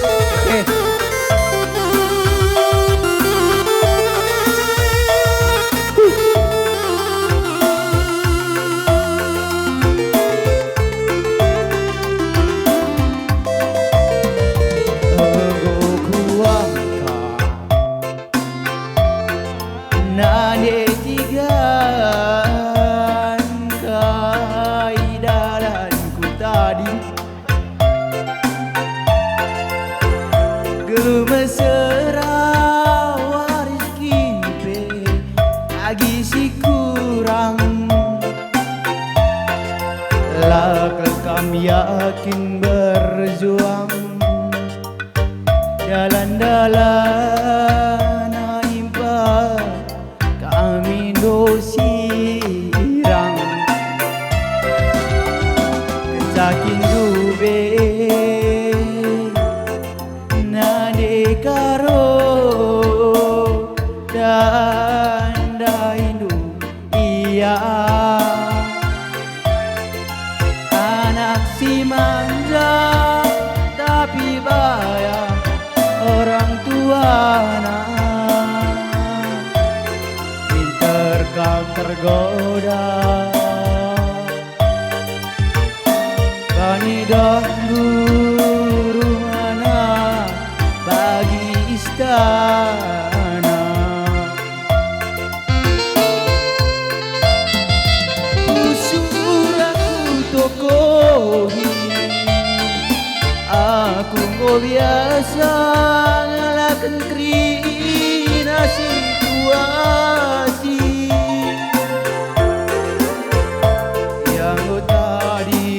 Eh, Nade tigaan kai dalanku tadi gelu mesra waris kipe lagi si kurang lak kami yakin berjuang jalan-jalan impa kami dosirang kecakin dube nade karo dan daindu iya anak si manja tapi bayar orang tua pinter kau tergoda kani dah guru mana bagi istana usul aku tokohi aku mau biasa ngalakan krina situasi yang tadi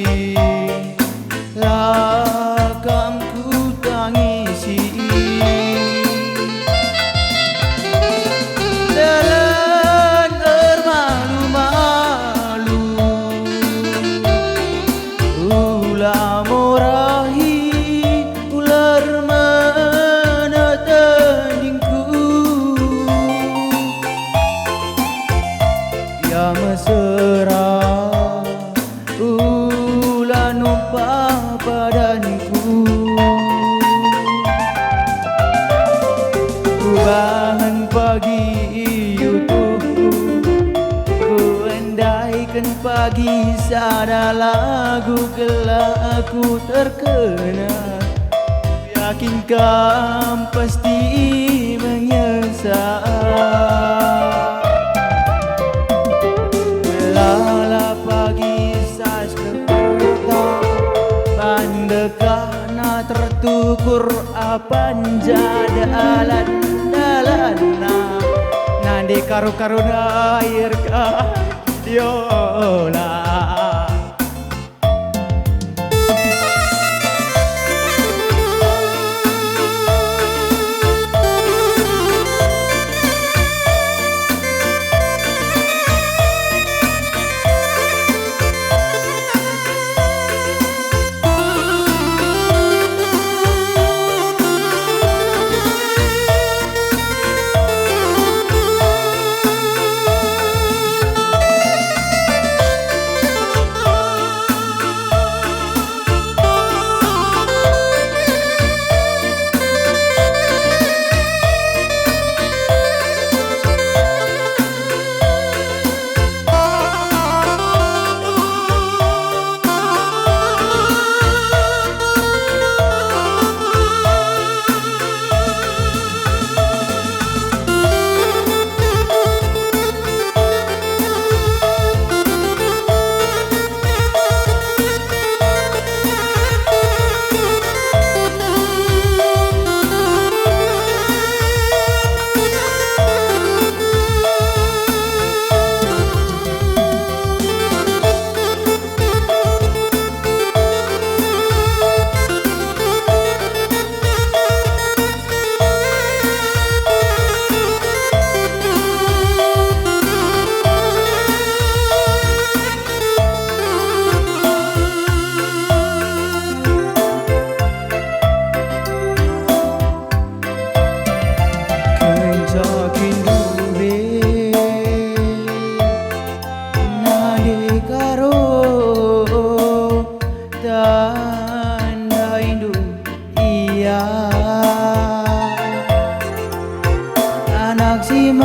lakam ku tangisi dalam bermalu-malu ulah morahi ular mana tandingku dia mesra ulah numpah badanku ku bangun pagi utuhku ku andaikan pagi sada lagu kelak aku terkenal yakinkan pasti menyesal lala pagi sas kepota bandekana tertukur apan jadalan dalana nandi karu-karuna air ka diola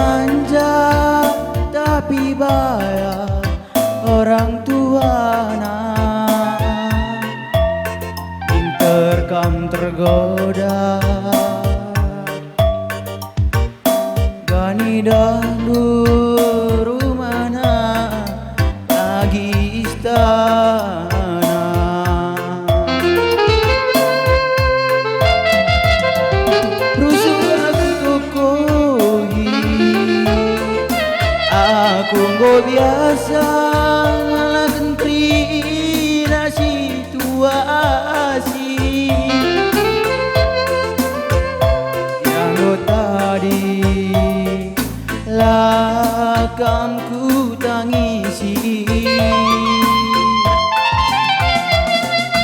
manja tapi bayar orang tua pinter kam tergoda gani dahulu rumana lagi istana aku nggak biasa ngalah gentri na situasi yang lo tadi lakam ku tangisi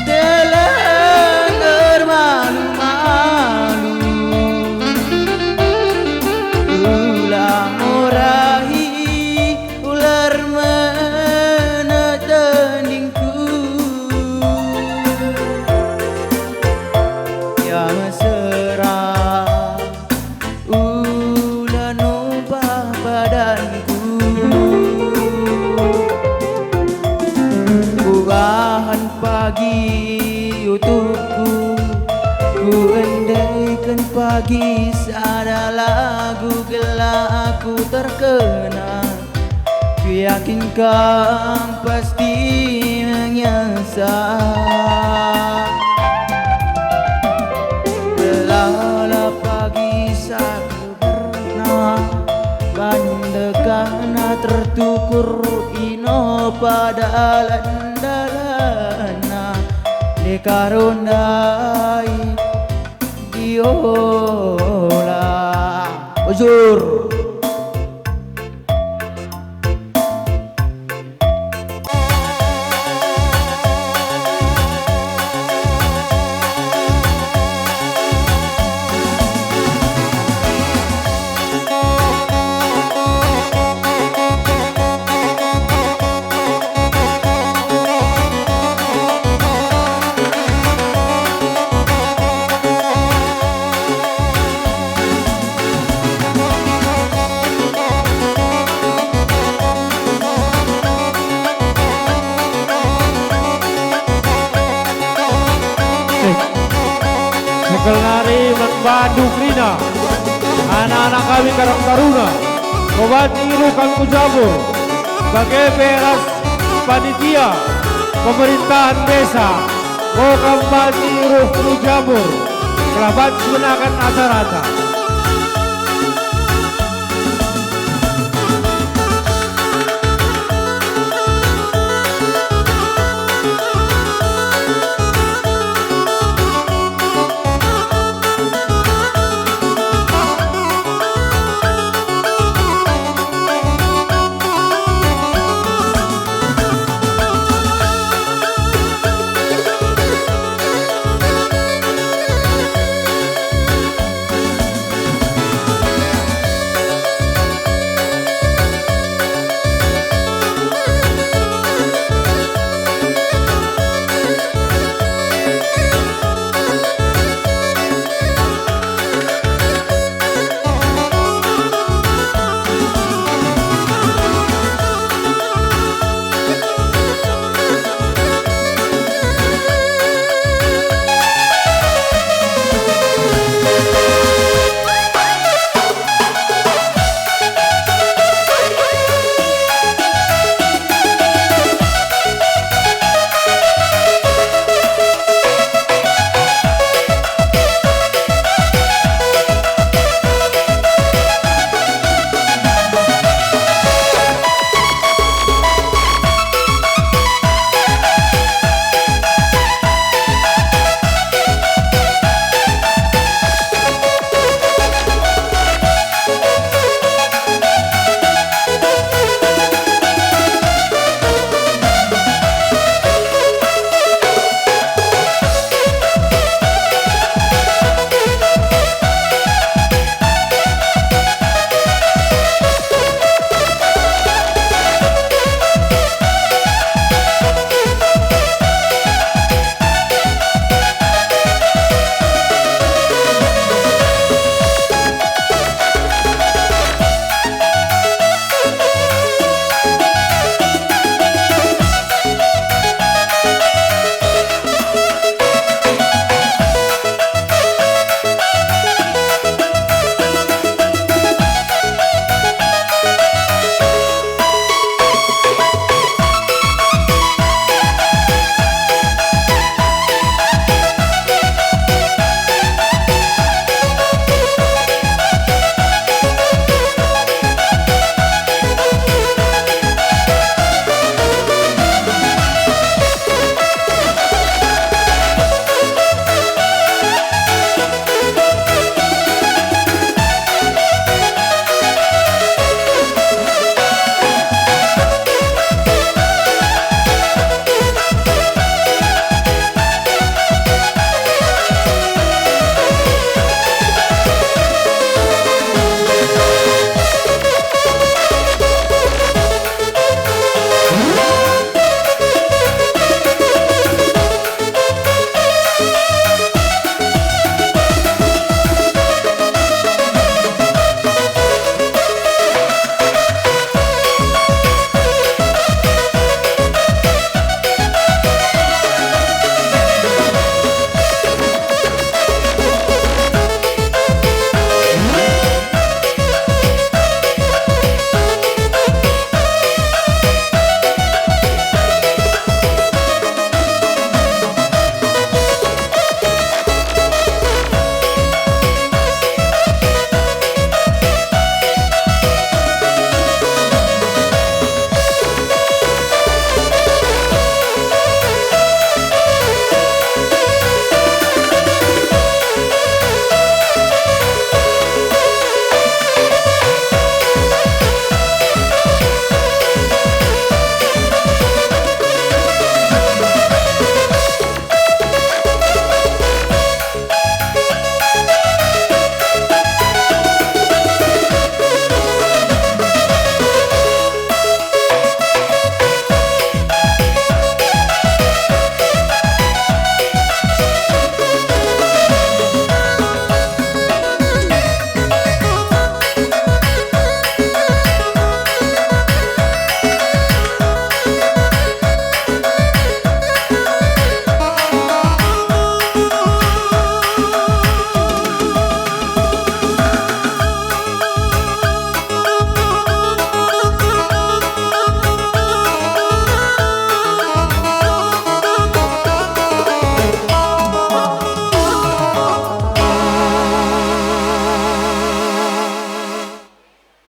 delengger malu-malu ulang murahi pagi untukku ku endaikan pagi ada lagu gelak aku terkena ku yakinkan pasti menyesal belala pagi saku pernah bandekana tertukur ino pada landalan dikarundai diola uzur Kelari Bandung Rina anak-anak kami Karang Taruna Kobat Iru Kangku Jabur sebagai peras panitia pemerintahan desa Kobat Iru Kangku Jabur kelabat semenakan acara